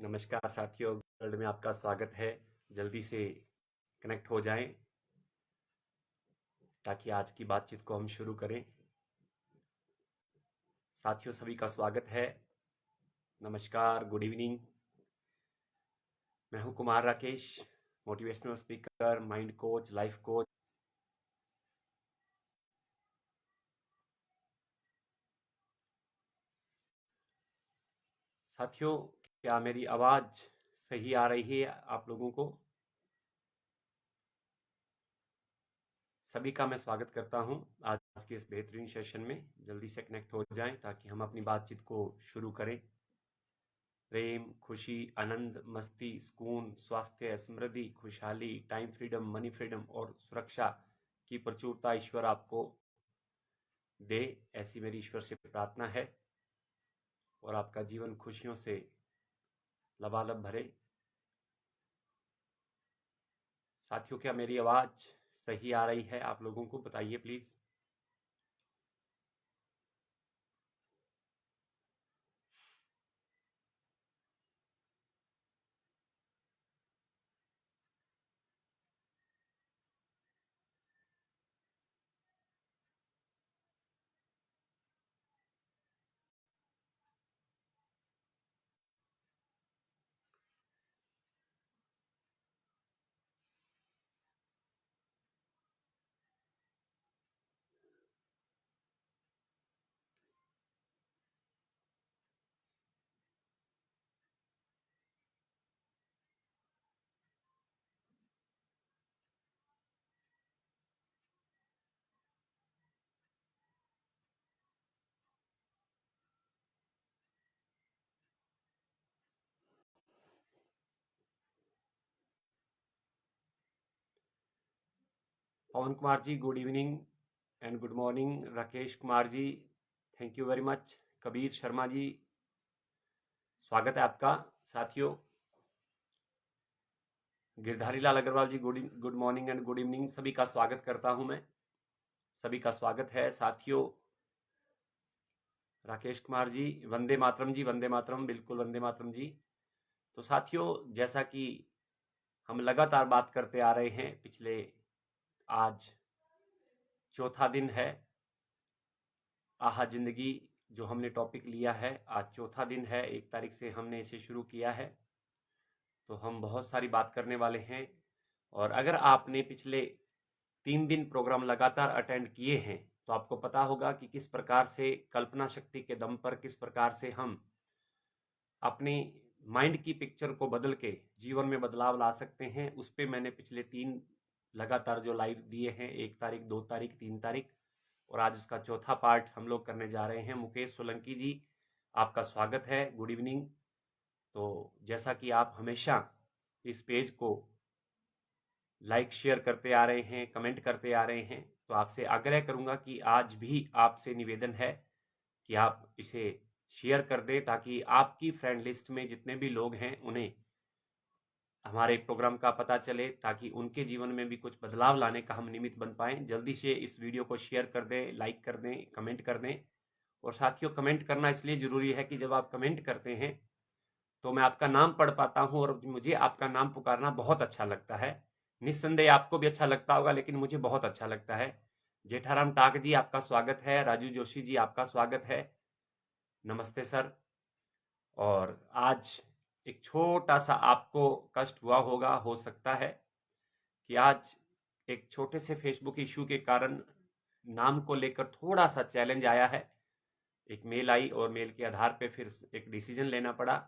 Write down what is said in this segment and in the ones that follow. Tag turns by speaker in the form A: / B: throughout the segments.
A: नमस्कार साथियों, वर्ल्ड में आपका स्वागत है। जल्दी से कनेक्ट हो जाएं ताकि आज की बातचीत को हम शुरू करें। साथियों सभी का स्वागत है। नमस्कार, गुड इवनिंग। मैं हूं Kumar Rakesh, motivational speaker, mind coach, life coach. साथियों, क्या मेरी आवाज सही आ रही है आप लोगों को? सभी का मैं स्वागत करता हूं आज के इस बेहतरीन सेशन में। जल्दी से कनेक्ट हो जाएं ताकि हम अपनी बातचीत को शुरू करें। प्रेम, खुशी, आनंद, मस्ती, सुकून, स्वास्थ्य, समृद्धि, खुशहाली, टाइम फ्रीडम, मनी फ्रीडम और सुरक्षा की प्रचुरता ईश्वर आपको दे, ऐसी मेरी ईश्वर से प्रार्थना है। और आपका जीवन खुशियों से लबालब भरे। साथियों, क्या मेरी आवाज सही आ रही है आप लोगों को? बताइए please. Pavan Kumar ji, good evening and good morning. Rakesh Kumar ji, thank you very much. Kabir Sharma ji, स्वागत है आपका। साथियों, Girdhari Lal Agarwal ji, good morning and good evening. सभी का स्वागत करता हूं मैं। सभी का स्वागत है साथियों। राकेश कुमार जी, वंदे मातरम जी, वंदे मातरम, बिल्कुल वंदे मातरम जी। तो साथियों, जैसा कि हम लगातार बात करते आ रहे हैं पिछले, आज चौथा दिन है आहा जिंदगी, जो हमने टॉपिक लिया है। आज चौथा दिन है, 1 तारीख से हमने इसे शुरू किया है। तो हम बहुत सारी बात करने वाले हैं। और अगर आपने पिछले 3 दिन प्रोग्राम लगातार अटेंड किए हैं तो आपको पता होगा कि किस प्रकार से कल्पना शक्ति के दम पर किस प्रकार से हम अपने माइंड की पिक्चर को बदल के जीवन में बदलाव ला सकते हैं। उस पर मैंने पिछले 3 लगातार जो लाइव दिए हैं, 1 तारीख, 2 तारीख, 3 तारीख, और आज उसका चौथा पार्ट हम लोग करने जा रहे हैं। मुकेश सोलंकी जी, आपका स्वागत है, गुड इवनिंग। तो जैसा कि आप हमेशा इस पेज को लाइक शेयर करते आ रहे हैं, कमेंट करते आ रहे हैं, तो आपसे आग्रह करूंगा कि आज भी आपसे निवेदन है कि आप इसे शेयर कर दें ताकि आपकी फ्रेंड लिस्ट में जितने भी लोग हैं उन्हें हमारे प्रोग्राम का पता चले, ताकि उनके जीवन में भी कुछ बदलाव लाने का हम निमित्त बन पाएं। जल्दी से इस वीडियो को शेयर कर दें, लाइक कर दें, कमेंट कर दें। और साथियों, कमेंट करना इसलिए जरूरी है कि जब आप कमेंट करते हैं तो मैं आपका नाम पढ़ पाता हूं और मुझे आपका नाम पुकारना बहुत अच्छा लगता है। निस्संदेह आपको भी अच्छा लगता होगा, लेकिन मुझे बहुत अच्छा लगता है। जेठाराम टाक जी, आपका स्वागत है। राजू जोशी जी, आपका स्वागत है। नमस्ते सर। और आज एक छोटा सा आपको कष्ट हुआ होगा, हो सकता है कि आज एक छोटे से फेसबुक इश्यू के कारण नाम को लेकर थोड़ा सा चैलेंज आया है। एक मेल आई और मेल के आधार पे फिर एक डिसीजन लेना पड़ा।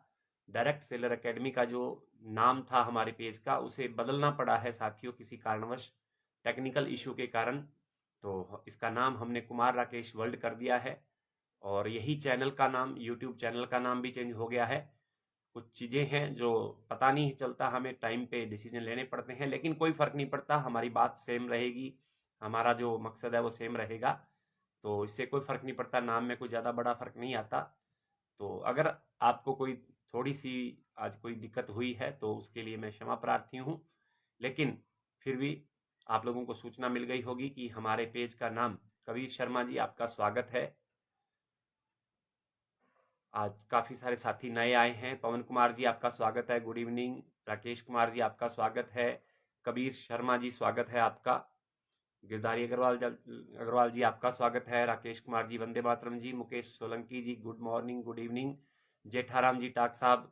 A: डायरेक्ट सेलर एकेडमी का जो नाम था हमारे पेज का, उसे बदलना पड़ा है साथियों, किसी कारणवश, टेक्निकल इशू के कारण। तो इसका नाम हमने कुमार राकेश वर्ल्ड कर दिया है। और यही चैनल का नाम, यूट्यूब चैनल का नाम भी चेंज हो गया है। कुछ चीज़ें हैं जो पता नहीं चलता, हमें टाइम पे डिसीजन लेने पड़ते हैं, लेकिन कोई फ़र्क नहीं पड़ता, हमारी बात सेम रहेगी, हमारा जो मकसद है वो सेम रहेगा। तो इससे कोई फ़र्क नहीं पड़ता, नाम में कोई ज़्यादा बड़ा फ़र्क नहीं आता। तो अगर आपको कोई थोड़ी सी आज कोई दिक्कत हुई है तो उसके लिए मैं क्षमा प्रार्थी हूँ। लेकिन फिर भी आप लोगों को सूचना मिल गई होगी कि हमारे पेज का नाम, कबीर शर्मा जी, आपका स्वागत है। आज काफ़ी सारे साथी नए आए हैं। पवन कुमार जी आपका स्वागत है, गुड इवनिंग। राकेश कुमार जी आपका स्वागत है। कबीर शर्मा जी स्वागत है आपका। गिरधारी अग्रवाल जी आपका स्वागत है। राकेश कुमार जी वंदे मातरम जी। Mukesh Solanki ji good morning, good evening. Jetharam ji Tak साहब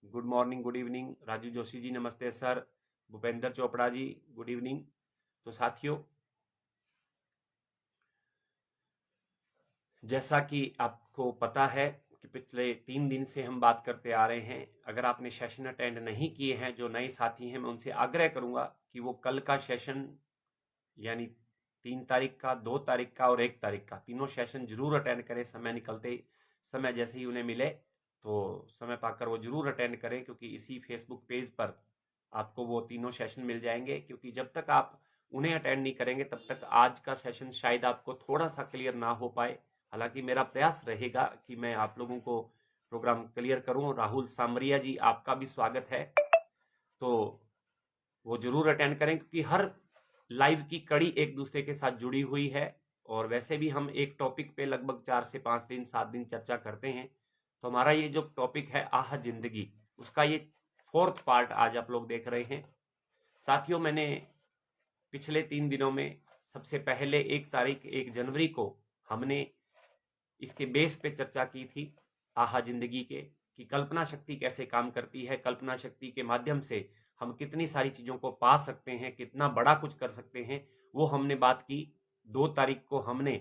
A: good morning, good evening. Raju Joshi ji नमस्ते sir. Bhupendra Chopra ji good evening. तो साथियों, जैसा कि आपको पता है कि पिछले 3 दिन से हम बात करते आ रहे हैं। अगर आपने सेशन अटेंड नहीं किए हैं, जो नए साथी हैं, मैं उनसे आग्रह करूंगा कि वो कल का सेशन यानी 3 तारीख का, 2 तारीख का और 1 तारीख का तीनों सेशन जरूर अटेंड करें। समय निकलते समय जैसे ही उन्हें मिले तो समय पाकर वो जरूर अटेंड करें, क्योंकि इसी फेसबुक पेज पर आपको वो तीनों सेशन मिल जाएंगे। क्योंकि जब तक आप उन्हें अटेंड नहीं करेंगे तब तक आज का सेशन शायद आपको थोड़ा सा क्लियर ना हो पाए। हालांकि मेरा प्रयास रहेगा कि मैं आप लोगों को प्रोग्राम क्लियर करूं। राहुल सामरिया जी आपका भी स्वागत है, तो वो जरूर अटेंड करें, क्योंकि हर लाइव की कड़ी एक दूसरे के साथ जुड़ी हुई है। और वैसे भी हम एक टॉपिक पे लगभग 4 से 5 दिन 7 दिन चर्चा करते हैं। तो हमारा ये जो टॉपिक है आह जिंदगी, उसका ये 4th पार्ट आज आप लोग देख रहे हैं। साथियों, मैंने पिछले 3 दिनों में सबसे पहले 1 तारीख 1 जनवरी को हमने इसके बेस पे चर्चा की थी आहा जिंदगी के, कि कल्पना शक्ति कैसे काम करती है, कल्पना शक्ति के माध्यम से हम कितनी सारी चीजों को पा सकते हैं, कितना बड़ा कुछ कर सकते हैं, वो हमने बात की। 2 तारीख को हमने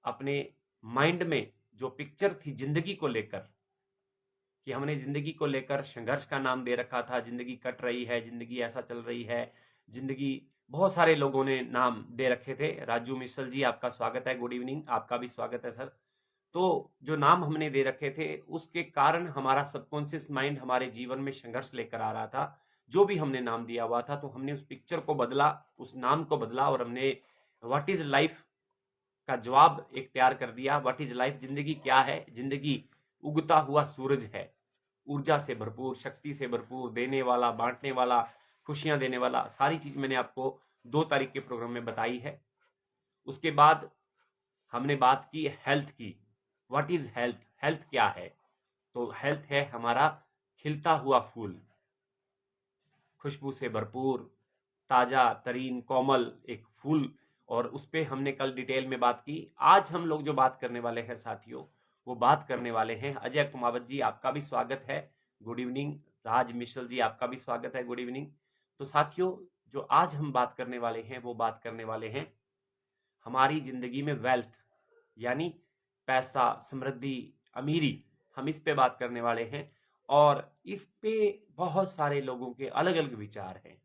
A: अपने माइंड में जो पिक्चर थी जिंदगी को लेकर, कि हमने जिंदगी को लेकर संघर्ष का नाम दे रखा था, जिंदगी कट रही है, जिंदगी ऐसा चल रही है, जिंदगी, बहुत सारे लोगों ने नाम दे रखे थे। राजू मिश्र जी आपका स्वागत है, गुड इवनिंग। आपका भी स्वागत है सर। तो जो नाम हमने दे रखे थे उसके कारण हमारा सबकॉन्शियस माइंड हमारे जीवन में संघर्ष लेकर आ रहा था। जो भी हमने नाम दिया हुआ था, तो हमने उस पिक्चर को बदला, उस नाम को बदला, और हमने व्हाट इज लाइफ का जवाब एक तैयार कर दिया। व्हाट इज लाइफ, जिंदगी क्या है? जिंदगी उगता हुआ सूरज है, ऊर्जा से भरपूर, शक्ति से भरपूर, देने वाला, बांटने वाला, खुशियां देने वाला। सारी चीज मैंने आपको 2 तारीख के प्रोग्राम में बताई है। उसके बाद हमने बात की हेल्थ की। व्हाट इज हेल्थ, हेल्थ क्या है? तो हेल्थ है हमारा खिलता हुआ फूल, खुशबू से भरपूर, ताजा तरीन कोमल एक फूल। और उस पर हमने कल डिटेल में बात की। आज हम लोग जो बात करने वाले हैं साथियों, वो बात करने वाले हैं, अजय कुमावत जी आपका भी स्वागत है, गुड इवनिंग। राज मिश्र जी आपका भी स्वागत है, गुड इवनिंग। तो साथियों, जो आज हम बात करने वाले हैं वो बात करने वाले हैं हमारी जिंदगी में वेल्थ, यानी पैसा, समृद्धि, अमीरी, हम इस पे बात करने वाले हैं। और इस पे बहुत सारे लोगों के अलग अलग विचार हैं।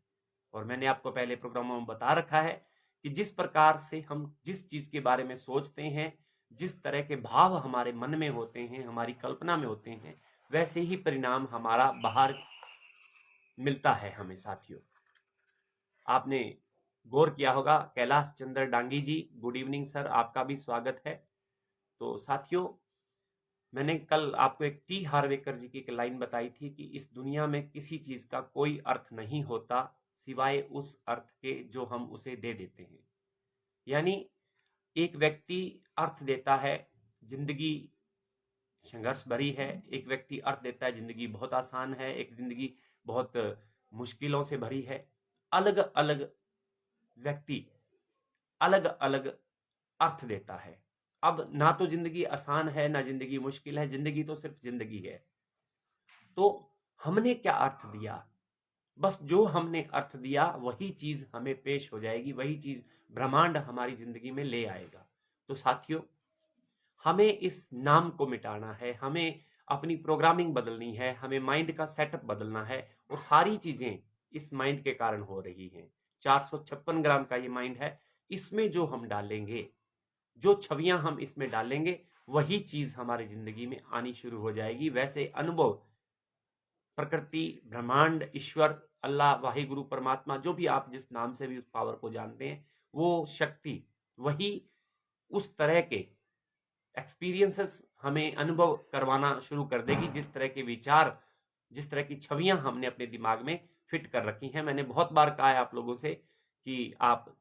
A: और मैंने आपको पहले प्रोग्रामों में बता रखा है कि जिस प्रकार से हम जिस चीज के बारे में सोचते हैं, जिस तरह के भाव हमारे मन में होते हैं, हमारी कल्पना में होते हैं, वैसे ही परिणाम हमारा बाहर मिलता है हमें। साथियों, आपने गौर किया होगा, कैलाश चंद्र डांगी जी गुड इवनिंग सर, आपका भी स्वागत है। तो साथियों, मैंने कल आपको एक टी हार्वेकर जी की एक लाइन बताई थी कि इस दुनिया में किसी चीज का कोई अर्थ नहीं होता सिवाय उस अर्थ के जो हम उसे दे देते हैं। यानी एक व्यक्ति अर्थ देता है, जिंदगी संघर्ष भरी है, एक व्यक्ति अर्थ देता है, जिंदगी बहुत आसान है, एक जिंदगी बहुत मुश्किलों से भरी है। अलग अलग व्यक्ति अलग अलग अर्थ देता है। अब ना तो जिंदगी आसान है, ना जिंदगी मुश्किल है, जिंदगी तो सिर्फ जिंदगी है। तो हमने क्या अर्थ दिया, बस जो हमने अर्थ दिया वही चीज हमें पेश हो जाएगी, वही चीज ब्रह्मांड हमारी जिंदगी में ले आएगा। तो साथियों, हमें इस नाम को मिटाना है, हमें अपनी प्रोग्रामिंग बदलनी है, हमें माइंड का सेटअप बदलना है। और सारी चीजें इस माइंड के कारण हो रही हैं। 456 ग्राम का ये माइंड है, इसमें जो हम डालेंगे, जो छवियां हम इसमें डालेंगे, वही चीज हमारी जिंदगी में आनी शुरू हो जाएगी। वैसे अनुभव, प्रकृति, ब्रह्मांड, ईश्वर, अल्लाह, वाहिगुरु, परमात्मा, जो भी आप जिस नाम से भी उस पावर को जानते हैं, वो शक्ति वही उस तरह के एक्सपीरियंसेस हमें अनुभव करवाना शुरू कर देगी, जिस तरह के विचार, जिस तरह की छवियां हमने अपने दिमाग में फिट कर रखी हैं। मैंने बहुत बार कहा है आप लोगों से कि आप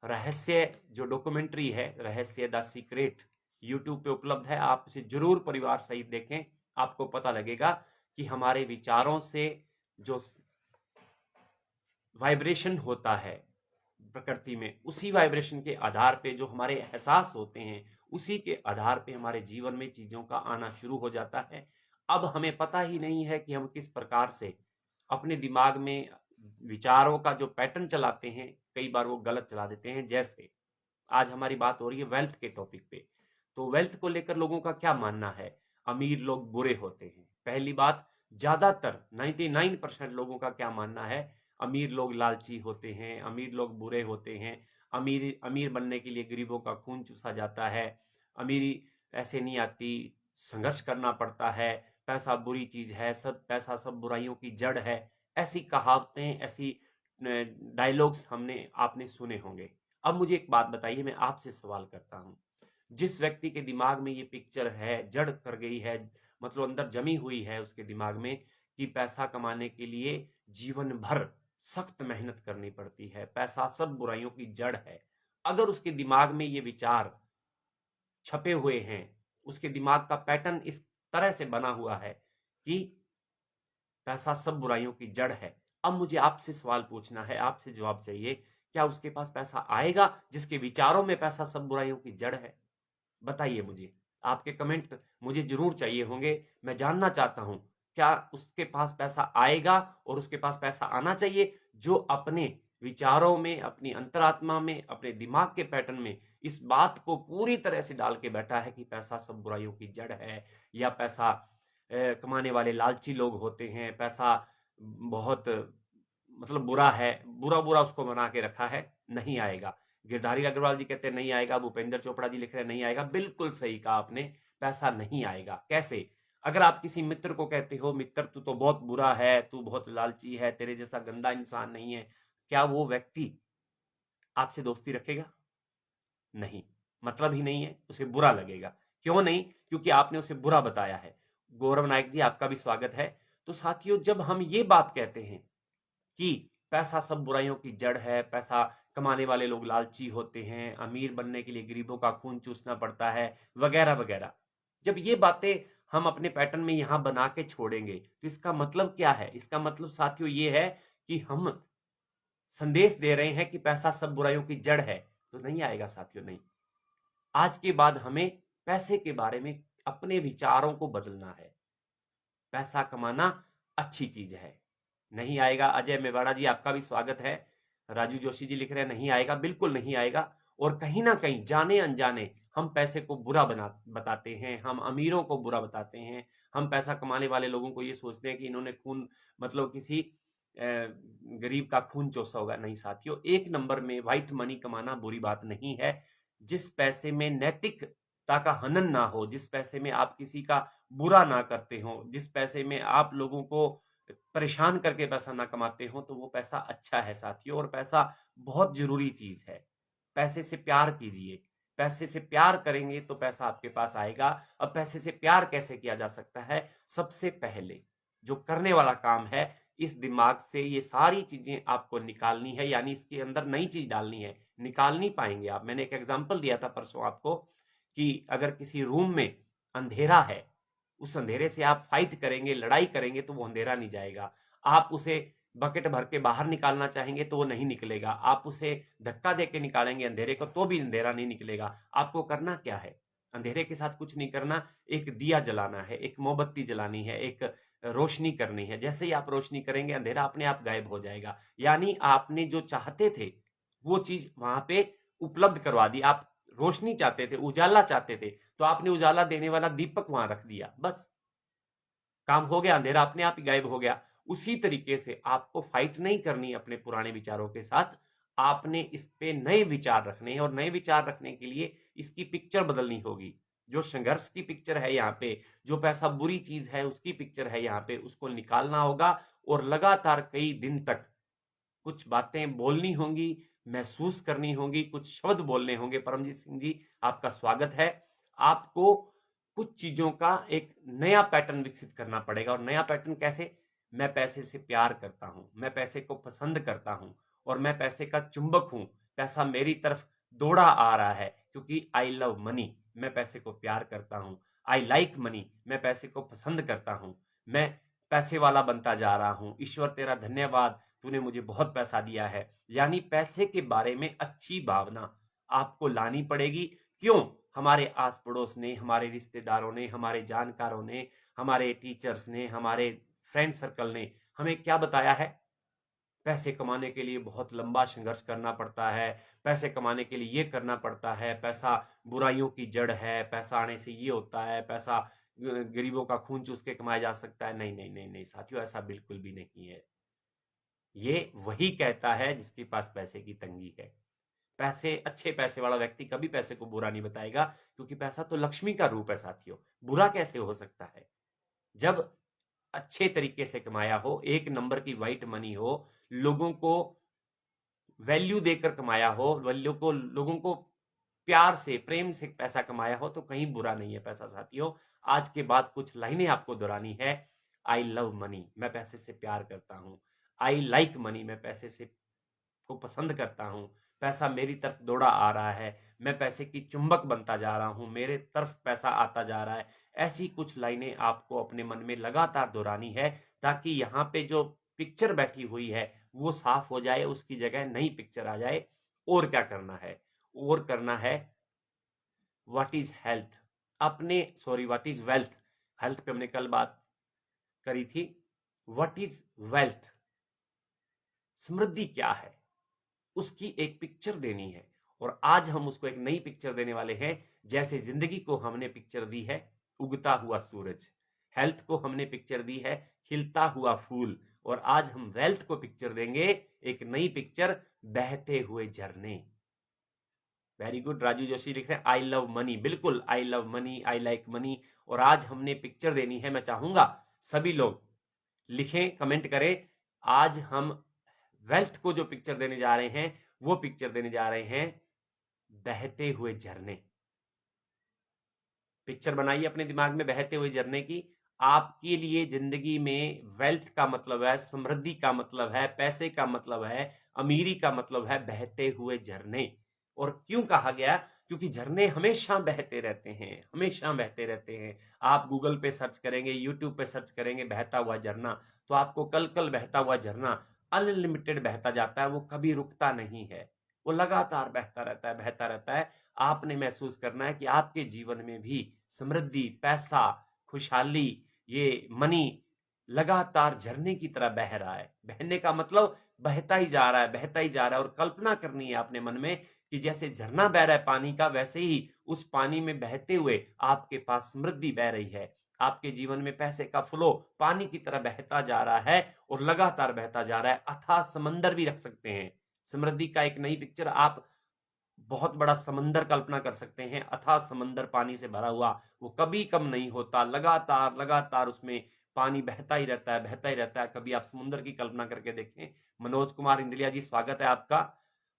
A: रहस्य, जो डॉक्यूमेंट्री है रहस्य द सीक्रेट, YouTube पे उपलब्ध है, आप उसे जरूर परिवार सहित देखें। आपको पता लगेगा कि हमारे विचारों से जो वाइब्रेशन होता है प्रकृति में, उसी वाइब्रेशन के आधार पे जो हमारे एहसास होते हैं, उसी के आधार पे हमारे जीवन में चीज़ों का आना शुरू हो जाता है। अब हमें पता ही नहीं है कि हम किस प्रकार से अपने दिमाग में विचारों का जो पैटर्न चलाते हैं, कई बार वो गलत चला देते हैं। जैसे आज हमारी बात हो रही है वेल्थ के टॉपिक पे, तो वेल्थ को लेकर लोगों का क्या मानना है? अमीर लोग बुरे होते हैं। पहली बात, ज्यादातर 99% लोगों का क्या मानना है? अमीर लोग लालची होते हैं, अमीर लोग बुरे होते हैं, अमीर अमीर बनने के लिए गरीबों का खून चूसा जाता है, अमीरी ऐसे नहीं आती, संघर्ष करना पड़ता है, पैसा बुरी चीज है, सब पैसा सब बुराइयों की जड़ है। ऐसी कहावतें, ऐसी डायलॉग्स आपने सुने होंगे। अब मुझे एक बात बताइए, मैं आपसे सवाल करता हूं, जिस व्यक्ति के दिमाग में ये पिक्चर है, जड़ कर गई है, मतलब अंदर जमी हुई है उसके दिमाग में कि पैसा कमाने के लिए जीवन भर सख्त मेहनत करनी पड़ती है, पैसा सब बुराइयों की जड़ है, अगर उसके दिमाग में ये विचार छपे हुए हैं, उसके दिमाग का पैटर्न इस तरह से बना हुआ है कि पैसा सब बुराइयों की जड़ है, अब मुझे आपसे सवाल पूछना है, आपसे जवाब चाहिए, क्या उसके पास पैसा आएगा जिसके विचारों में पैसा सब बुराइयों की जड़ है? बताइए मुझे, आपके कमेंट मुझे जरूर चाहिए होंगे। मैं जानना चाहता हूं, क्या उसके पास पैसा आएगा और उसके पास पैसा आना चाहिए जो अपने विचारों में, अपनी अंतरात्मा में, अपने दिमाग के पैटर्न में इस बात को पूरी तरह से डाल के बैठा है कि पैसा सब बुराइयों की जड़ है, या पैसा कमाने वाले लालची लोग होते हैं, पैसा बहुत मतलब बुरा है, बुरा बुरा उसको बना के रखा है, नहीं आएगा। गिरधारी अग्रवाल जी कहते हैं नहीं आएगा, भूपेंद्र चोपड़ा जी लिख रहे हैं नहीं आएगा। बिल्कुल सही कहा आपने, पैसा नहीं आएगा। कैसे? अगर आप किसी मित्र को कहते हो मित्र तू तो बहुत बुरा है, तू बहुत लालची है, तेरे जैसा गंदा इंसान नहीं है, क्या वो व्यक्ति आपसे दोस्ती रखेगा? नहीं, मतलब ही नहीं है, उसे बुरा लगेगा। क्यों नहीं? क्योंकि आपने उसे बुरा बताया है। गौरव नायक जी, आपका भी स्वागत है। तो साथियों, जब हम ये बात कहते हैं कि पैसा सब बुराइयों की जड़ है, पैसा कमाने वाले लोग लालची होते हैं, अमीर बनने के लिए गरीबों का खून चूसना पड़ता है, वगैरह वगैरह, जब ये बातें हम अपने पैटर्न में यहां बना के छोड़ेंगे तो इसका मतलब क्या है? इसका मतलब साथियों ये है कि हम संदेश दे रहे हैं कि पैसा सब बुराइयों की जड़ है। तो नहीं आएगा साथियों, नहीं। आज के बाद हमें पैसे के बारे में अपने विचारों को बदलना है। पैसा कमाना अच्छी चीज है, नहीं आएगा। अजय मेवाड़ा जी, आपका भी स्वागत है। राजू जोशी जी लिख रहे हैं नहीं आएगा, बिल्कुल नहीं आएगा। और कहीं ना कहीं जाने अनजाने हम पैसे को बुरा बताते हैं, हम अमीरों को बुरा बताते हैं, हम पैसा कमाने वाले लोगों को ये सोचते हैं कि इन्होंने खून, मतलब किसी गरीब का खून चूसा होगा। नहीं साथियों, एक नंबर में व्हाइट मनी कमाना बुरी बात नहीं है। जिस पैसे में नैतिकता का हनन ना हो, जिस पैसे में आप किसी का बुरा ना करते हो, जिस पैसे में आप लोगों को परेशान करके पैसा ना कमाते हो, तो वो पैसा अच्छा है साथियों। और पैसा बहुत जरूरी चीज है। पैसे से प्यार कीजिए, पैसे से प्यार करेंगे तो पैसा आपके पास आएगा। अब पैसे से प्यार कैसे किया जा सकता है? सबसे पहले जो करने वाला काम है, इस दिमाग से ये सारी चीजें आपको निकालनी है, यानी इसके अंदर नई चीज डालनी है। निकाल नहीं पाएंगे आप। मैंने एक एग्जांपल दिया था परसों आपको कि अगर किसी रूम में अंधेरा है, उस अंधेरे से आप फाइट करेंगे, लड़ाई करेंगे, तो वो अंधेरा नहीं जाएगा। आप उसे बकेट भर के बाहर निकालना चाहेंगे तो वो नहीं निकलेगा। आप उसे धक्का दे के निकालेंगे अंधेरे को तो भी अंधेरा नहीं निकलेगा। आपको करना क्या है? अंधेरे के साथ कुछ नहीं करना, एक दिया जलाना है, एक मोमबत्ती जलानी है, एक रोशनी करनी है। जैसे ही आप रोशनी करेंगे, अंधेरा अपने आप गायब हो जाएगा। यानी आपने जो चाहते थे वो चीज वहां पे उपलब्ध करवा दी। आप रोशनी चाहते थे, उजाला चाहते थे, तो आपने उजाला देने वाला दीपक वहां रख दिया, बस काम हो गया, अंधेरा अपने आप ही गायब हो गया। उसी तरीके से आपको फाइट नहीं करनी अपने पुराने विचारों के साथ, आपने इस पे नए विचार रखने हैं। और नए विचार रखने के लिए इसकी पिक्चर बदलनी होगी। जो संघर्ष की पिक्चर है यहाँ पे, जो पैसा बुरी चीज है उसकी पिक्चर है यहाँ पे, उसको निकालना होगा। और लगातार कई दिन तक कुछ बातें बोलनी होंगी, महसूस करनी होंगी, कुछ शब्द बोलने होंगे। परमजीत सिंह जी, आपका स्वागत है। आपको कुछ चीजों का एक नया पैटर्न विकसित करना पड़ेगा। और नया पैटर्न कैसे? मैं पैसे से प्यार करता हूं, मैं पैसे को पसंद करता हूं, और मैं पैसे का चुंबक हूं। पैसा मेरी तरफ दौड़ा आ रहा है, क्योंकि आई लव मनी, मैं पैसे को प्यार करता हूं। आई लाइक मनी, मैं पैसे को पसंद करता हूं। मैं पैसे वाला बनता जा रहा हूं। ईश्वर तेरा धन्यवाद, तूने मुझे बहुत पैसा दिया है। यानी पैसे के बारे में अच्छी भावना आपको लानी पड़ेगी। क्यों? हमारे आस पड़ोस ने, हमारे रिश्तेदारों ने, हमारे जानकारों ने, हमारे टीचर्स ने, हमारे फ्रेंड सर्कल ने हमें क्या बताया है? पैसे कमाने के लिए बहुत लंबा संघर्ष करना पड़ता है, पैसे कमाने के लिए ये करना पड़ता है, पैसा बुराइयों की जड़ है, पैसा आने से ये होता है, पैसा गरीबों का खून चूस के कमाया जा सकता है। नहीं नहीं नहीं नहीं साथियों, ऐसा बिल्कुल भी नहीं है। ये वही कहता है जिसके पास पैसे की तंगी है। पैसे, अच्छे पैसे वाला व्यक्ति कभी पैसे को बुरा नहीं बताएगा, क्योंकि पैसा तो लक्ष्मी का रूप है साथियों। बुरा कैसे हो सकता है? जब अच्छे तरीके से कमाया हो, एक नंबर की व्हाइट मनी हो, लोगों को वैल्यू देकर कमाया हो, लोगों को प्यार से, प्रेम से पैसा कमाया हो, तो कहीं बुरा नहीं है पैसा साथियों। आज के बाद कुछ लाइनें आपको दोहरानी है। आई लव मनी, मैं पैसे से प्यार करता हूं। आई लाइक मनी, मैं पैसे से को पसंद करता हूं। पैसा मेरी तरफ दौड़ा आ रहा है, मैं पैसे की चुंबक बनता जा रहा हूं, मेरे तरफ पैसा आता जा रहा है। ऐसी कुछ लाइनें आपको अपने मन में लगातार दोहरानी है, ताकि यहाँ पे जो पिक्चर बैठी हुई है वो साफ हो जाए, उसकी जगह नई पिक्चर आ जाए। और क्या करना है? और करना है what is health, what is wealth. Health पे हमने कल बात करी थी। व्हाट इज वेल्थ, समृद्धि क्या है, उसकी एक पिक्चर देनी है। और आज हम उसको एक नई पिक्चर देने वाले हैं। जैसे जिंदगी को हमने पिक्चर दी है उगता हुआ सूरज, हेल्थ को हमने पिक्चर दी है खिलता हुआ फूल, और आज हम वेल्थ को पिक्चर देंगे, एक नई पिक्चर, बहते हुए झरने। वेरी गुड, राजू जोशी लिख रहे हैं आई लव मनी। बिल्कुल, I love money, I like money. और आज हमने पिक्चर देनी है। मैं चाहूंगा सभी लोग लिखें, कमेंट करें। आज हम वेल्थ को जो पिक्चर देने जा रहे हैं, वो पिक्चर देने जा रहे हैं बहते हुए झरने। पिक्चर बनाइए अपने दिमाग में बहते हुए झरने की। आपके लिए जिंदगी में वेल्थ का मतलब है, समृद्धि का मतलब है, पैसे का मतलब है, अमीरी का मतलब है बहते हुए झरने। और क्यों कहा गया? क्योंकि झरने हमेशा बहते रहते हैं, हमेशा बहते रहते हैं। आप गूगल पे सर्च करेंगे, यूट्यूब पे सर्च करेंगे बहता हुआ झरना, तो आपको कल कल बहता हुआ झरना अनलिमिटेड बहता जाता है। वो कभी रुकता नहीं है, वो लगातार बहता रहता है, बहता रहता है। आपने महसूस करना है कि आपके जीवन में भी समृद्धि, पैसा, खुशहाली, ये मनी लगातार झरने की तरह बह रहा है। बहने का मतलब बहता ही जा रहा है, बहता ही जा रहा है। और कल्पना करनी है आपने मन में कि जैसे झरना बह रहा है पानी का, वैसे ही उस पानी में बहते हुए आपके पास समृद्धि बह रही है। आपके जीवन में पैसे का फ्लो पानी की तरह बहता जा रहा है और लगातार बहता जा रहा है। अथाह समंदर भी रख सकते हैं। समृद्धि का एक नई पिक्चर, आप बहुत बड़ा समंदर कल्पना कर सकते हैं। अथाह समंदर पानी से भरा हुआ, वो कभी कम नहीं होता, लगातार लगातार उसमें पानी बहता ही रहता है, बहता ही रहता है। कभी आप समुद्र की कल्पना करके देखें। मनोज कुमार इंदलिया जी स्वागत है आपका,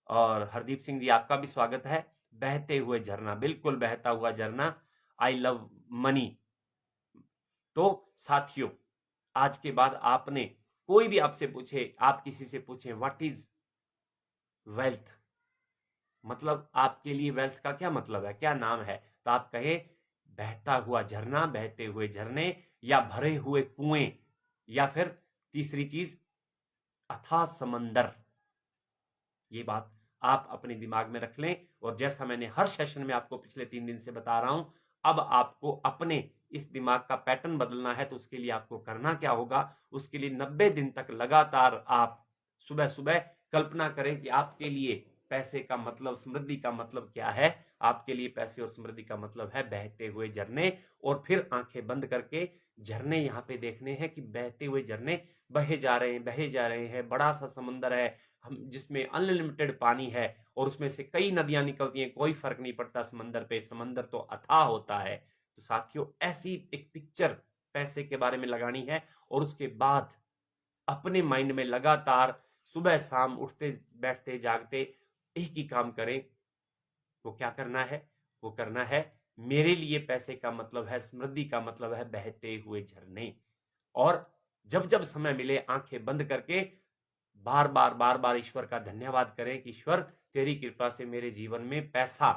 A: और हरदीप सिंह जी आपका भी स्वागत है। बहते हुए झरना, बिल्कुल बहता हुआ झरना। आई लव मनी। तो साथियों, आज के बाद आपने, कोई भी आपसे पूछे, आप किसी से पूछे व्हाट इज वेल्थ, मतलब आपके लिए वेल्थ का क्या मतलब है, क्या नाम है, तो आप कहे बहता हुआ झरना, बहते हुए झरने, या भरे हुए कुएं, या फिर तीसरी चीज अथाह समंदर। ये बात आप अपने दिमाग में रख लें। और जैसा मैंने हर सेशन में आपको पिछले 3 दिन से बता रहा हूं, अब आपको अपने इस दिमाग का पैटर्न बदलना है। तो उसके लिए आपको करना क्या होगा? उसके लिए 90 दिन तक लगातार आप सुबह सुबह कल्पना करें कि आपके लिए पैसे का मतलब, समृद्धि का मतलब क्या है। आपके लिए पैसे और समृद्धि का मतलब है बहते हुए झरने। और फिर आंखें बंद करके झरने यहाँ पे देखने हैं कि बहते हुए झरने बहे जा रहे हैं, बहे जा रहे हैं। बड़ा सा समंदर है हम, जिसमें अनलिमिटेड पानी है, और उसमें से कई नदियां निकलती हैं। कोई फर्क नहीं पड़ता समंदर पे, समंदर तो अथाह होता है। तो साथियों, ऐसी एक पिक्चर पैसे के बारे में लगानी है। और उसके बाद अपने माइंड में लगातार सुबह शाम उठते बैठते जागते एक ही काम करें। वो क्या करना है? वो करना है, मेरे लिए पैसे का मतलब है, समृद्धि का मतलब है बहते हुए झरने। और जब जब समय मिले आंखें बंद करके बार बार ईश्वर का धन्यवाद करें कि ईश्वर तेरी कृपा से मेरे जीवन में पैसा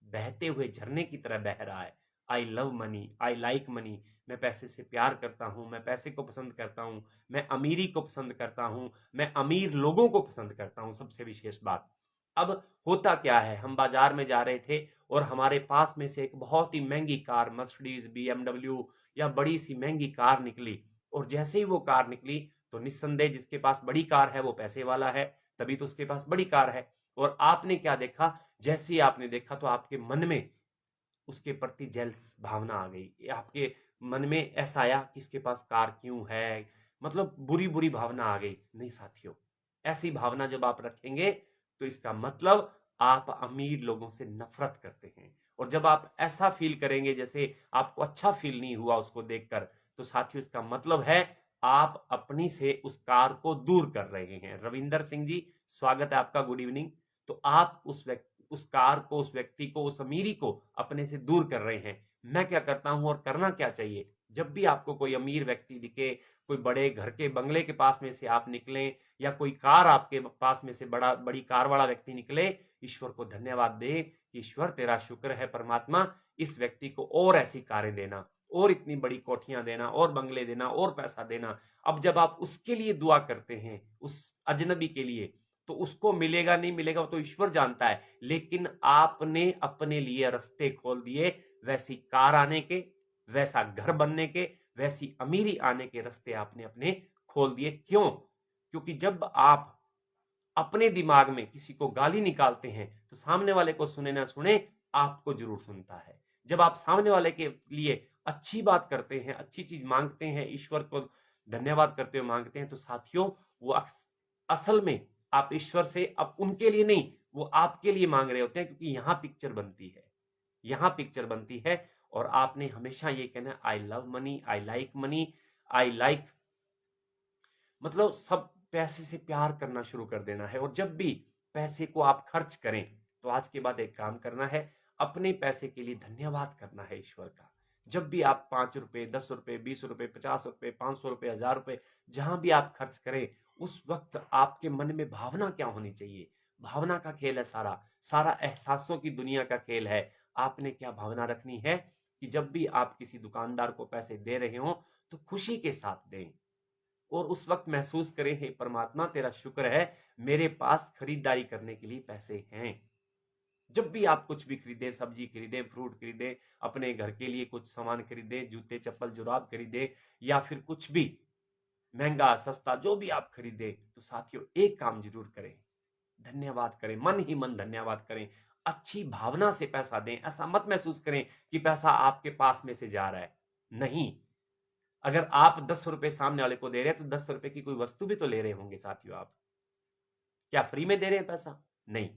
A: बहते हुए झरने की तरह बह रहा है। आई love money, I like money, मैं पैसे से प्यार करता हूं, मैं पैसे को पसंद करता हूं, मैं अमीरी को पसंद करता हूं, मैं अमीर लोगों को पसंद करता हूं। सबसे विशेष बात, अब होता क्या है, हम बाजार में जा रहे थे और हमारे पास में से एक बहुत ही महंगी कार, मर्सिडीज, बीएमडब्ल्यू या बड़ी सी महंगी कार निकली, और जैसे ही वो कार निकली तो निस्संदेह जिसके पास बड़ी कार है वो पैसे वाला है, तभी तो उसके पास बड़ी कार है। और आपने क्या देखा, जैसे ही आपने देखा तो आपके मन में उसके प्रति जेलस भावना आ गई, आपके मन में ऐसा आया कि इसके पास कार क्यों है, मतलब बुरी बुरी भावना आ गई। नहीं साथियों, ऐसी भावना जब आप रखेंगे तो इसका मतलब आप अमीर लोगों से नफरत करते हैं। और जब आप ऐसा फील करेंगे जैसे आपको अच्छा फील नहीं हुआ उसको देखकर, तो साथियों इसका मतलब है आप अपनी से उस कार को दूर कर रहे हैं। रविंदर सिंह जी, स्वागत है आपका, गुड इवनिंग। तो आप उस कार को, उस व्यक्ति को, उस अमीरी को अपने से दूर कर रहे हैं। मैं क्या करता हूं और करना क्या चाहिए, जब भी आपको कोई अमीर व्यक्ति दिखे, कोई बड़े घर के बंगले के पास में से आप निकलें, या कोई कार आपके पास में से बड़ी कार वाला व्यक्ति निकले, ईश्वर को धन्यवाद दे, ईश्वर तेरा शुक्र है परमात्मा, इस व्यक्ति को और ऐसी कारें देना, और इतनी बड़ी कोठियां देना, और बंगले देना, और पैसा देना। अब जब आप उसके लिए दुआ करते हैं, उस अजनबी के लिए, तो उसको मिलेगा नहीं मिलेगा वो तो ईश्वर जानता है, लेकिन आपने अपने लिए रास्ते खोल दिए, वैसी कार आने के, वैसा घर बनने के, वैसी अमीरी आने के रास्ते आपने अपने खोल दिए। क्यों? क्योंकि जब आप अपने दिमाग में किसी को गाली निकालते हैं तो सामने वाले को सुने ना सुने, आपको जरूर सुनता है। जब आप सामने वाले के लिए अच्छी बात करते हैं, अच्छी चीज मांगते हैं, ईश्वर को धन्यवाद करते हुए मांगते हैं, तो साथियों वो असल में आप ईश्वर से अब उनके लिए नहीं, वो आपके लिए मांग रहे होते हैं, क्योंकि यहां पिक्चर बनती है, यहां पिक्चर बनती है। और आपने हमेशा ये कहना, आई love money, I like money, I like, मतलब सब पैसे से प्यार करना शुरू कर देना है। और जब भी पैसे को आप खर्च करें तो आज के बाद एक काम करना है, अपने पैसे के लिए धन्यवाद करना है ईश्वर का। जब भी आप 5 रुपए, 10 रुपए, 20 रुपए, 50 रुपए, 500 रुपए, 1000 रुपए, जहां भी आप खर्च करें, उस वक्त आपके मन में भावना क्या होनी चाहिए? भावना का खेल है सारा, सारा एहसासों की दुनिया का खेल है। आपने क्या भावना रखनी है कि जब भी आप किसी दुकानदार को पैसे दे रहे हो तो खुशी के साथ दें, और उस वक्त महसूस करें, हे परमात्मा तेरा शुक्र है मेरे पास खरीदारी करने के लिए पैसे हैं। जब भी आप कुछ भी खरीदे, सब्जी खरीदे, फ्रूट खरीदे, अपने घर के लिए कुछ सामान खरीदे, जूते चप्पल जुराब खरीदे, या फिर कुछ भी महंगा सस्ता जो भी आप खरीदे, तो साथियों एक काम जरूर करें, धन्यवाद करें, मन ही मन धन्यवाद करें। अच्छी भावना से पैसा दें। ऐसा मत महसूस करें कि पैसा आपके पास में से जा रहा है। नहीं, अगर आप 10 रुपए सामने वाले को दे रहे हैं तो 10 रुपए की कोई वस्तु भी तो ले रहे होंगे साथियों। आप क्या फ्री में दे रहे हैं पैसा? नहीं।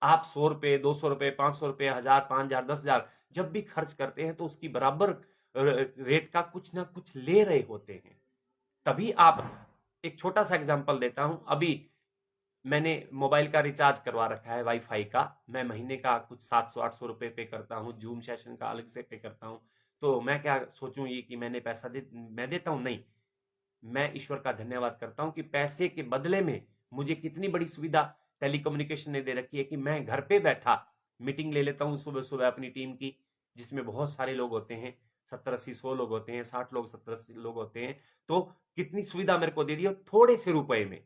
A: आप 100 रुपए, 200 रुपए, 500 रुपए, 1000, 5000, 10,000 जब भी खर्च करते हैं तो उसकी बराबर रेट का कुछ ना कुछ ले रहे होते हैं। तभी आप, एक छोटा सा एग्जांपल देता हूं, अभी मैंने मोबाइल का रिचार्ज करवा रखा है वाईफाई का। मैं महीने का कुछ 700-800 रुपए पे करता हूँ, जूम सेशन का अलग से पे करता हूँ। तो मैं क्या सोचूं ये कि मैंने पैसा मैं देता हूं? नहीं, मैं ईश्वर का धन्यवाद करता हूं कि पैसे के बदले में मुझे कितनी बड़ी सुविधा टेलीकम्युनिकेशन ने दे रखी है कि मैं घर पे बैठा मीटिंग ले लेता हूं सुबह सुबह अपनी टीम की, जिसमें बहुत सारे लोग होते हैं, 70-80-100 लोग होते हैं, 60 लोग, 70-80 लोग होते हैं। तो कितनी सुविधा मेरे को दे दी, और थोड़े से रुपए में।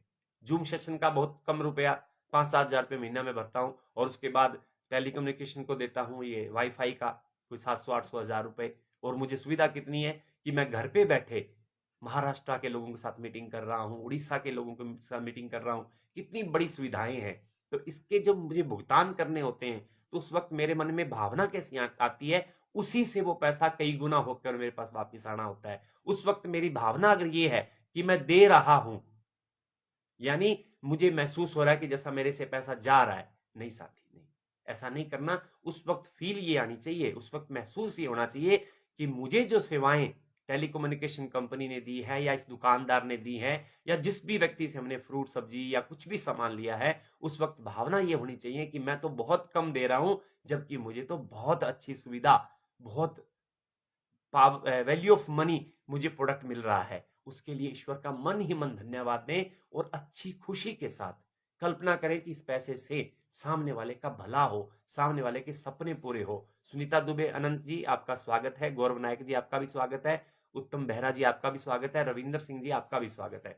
A: जूम सेशन का बहुत कम रुपया, 5-7 हजार रुपये महीना में भरता हूँ, और उसके बाद टेलीकम्युनिकेशन को देता हूँ ये वाईफाई का कोई 700-800 हजार रुपए। और मुझे सुविधा कितनी है कि मैं घर पे बैठे महाराष्ट्र के लोगों के साथ मीटिंग कर रहा हूँ, उड़ीसा के लोगों के साथ मीटिंग कर रहा हूँ। कितनी बड़ी सुविधाएं हैं। तो इसके जब मुझे भुगतान करने होते हैं तो उस वक्त मेरे मन में भावना कैसी आती है, उसी से वो पैसा कई गुना होकर मेरे पास वापिस आना होता है। उस वक्त मेरी भावना अगर ये है कि मैं दे रहा हूं, यानी मुझे महसूस हो रहा है कि जैसा मेरे से पैसा जा रहा है। नहीं साथी, नहीं, ऐसा नहीं करना। उस वक्त फील ये आनी चाहिए, उस वक्त महसूस ये होना चाहिए कि मुझे जो सेवाएं टेलीकम्युनिकेशन कंपनी ने दी है, या इस दुकानदार ने दी है, या जिस भी व्यक्ति से हमने फ्रूट सब्जी या कुछ भी सामान लिया है, उस वक्त भावना ये होनी चाहिए कि मैं तो बहुत कम दे रहा हूं, जबकि मुझे तो बहुत अच्छी सुविधा, बहुत वैल्यू ऑफ मनी मुझे प्रोडक्ट मिल रहा है। उसके लिए ईश्वर का मन ही मन धन्यवाद दें, और अच्छी खुशी के साथ कल्पना करें कि इस पैसे से सामने वाले का भला हो, सामने वाले के सपने पूरे हो। सुनीता दुबे अनंत जी आपका स्वागत है, गौरव नायक जी आपका भी स्वागत है, उत्तम बेहरा जी आपका भी स्वागत है, रविंदर सिंह जी आपका भी स्वागत है।